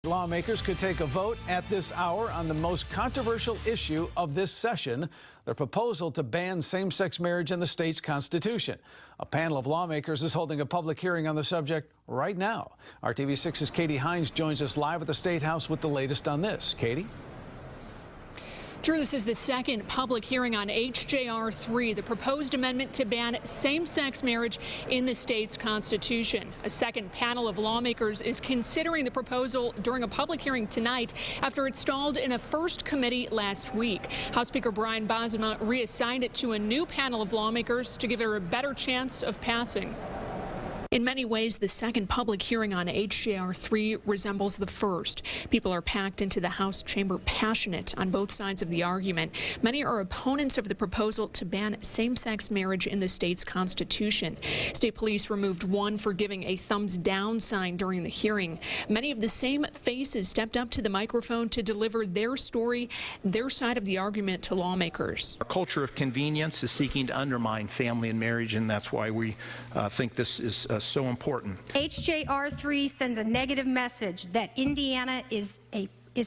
lawmakers could take a vote at this hour on the most controversial issue of this session, their proposal to ban same-sex marriage in the state's constitution. A panel of lawmakers is holding a public hearing on the subject right now. Our TV6's Katie Hines joins us live at the State House with the latest on this. Katie? Drew, this is the second public hearing on HJR 3, the proposed amendment to ban same-sex marriage in the state's constitution. A second panel of lawmakers is considering the proposal during a public hearing tonight after it stalled in a first committee last week. House Speaker Brian Bosma reassigned it to a new panel of lawmakers to give it a better chance of passing. In many ways, the second public hearing on HJR 3 resembles the first. People are packed into the House chamber passionate on both sides of the argument. Many are opponents of the proposal to ban same-sex marriage in the state's constitution. State police removed one for giving a thumbs down sign during the hearing. Many of the same faces stepped up to the microphone to deliver their story, their side of the argument to lawmakers. Our culture of convenience is seeking to undermine family and marriage, and that's why we think this is so important. HJR 3 sends a negative message that Indiana is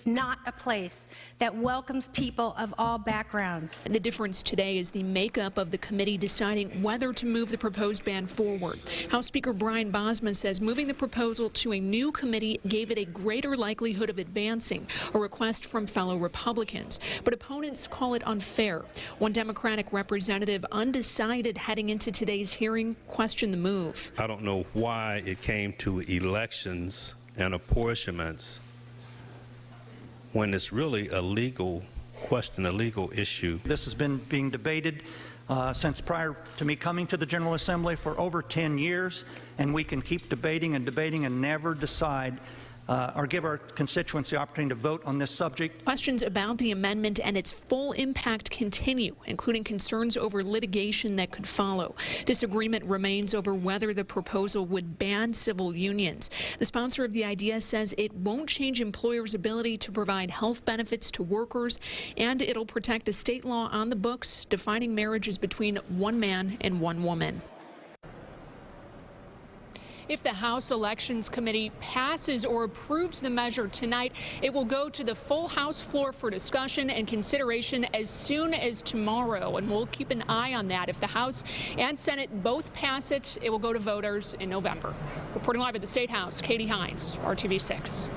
not a place that welcomes people of all backgrounds. The difference today is the makeup of the committee deciding whether to move the proposed ban forward. House Speaker Brian Bosma says moving the proposal to a new committee gave it a greater likelihood of advancing, a request from fellow Republicans. But opponents call it unfair. One Democratic representative, undecided heading into today's hearing, questioned the move. I don't know why it came to elections and apportionments when it's really a legal question, a legal issue. This has been being debated since prior to me coming to the General Assembly for over 10 years, and we can keep debating and debating and never decide or give our constituents the opportunity to vote on this subject. Questions about the amendment and its full impact continue, including concerns over litigation that could follow. Disagreement remains over whether the proposal would ban civil unions. The sponsor of the idea says it won't change employers' ability to provide health benefits to workers, and it'll protect a state law on the books defining marriages between one man and one woman. If the House Elections Committee passes or approves the measure tonight, it will go to the full House floor for discussion and consideration as soon as tomorrow, and we'll keep an eye on that. If the House and Senate both pass it, it will go to voters in November. Reporting live at the State House, Katie Hines, RTV6.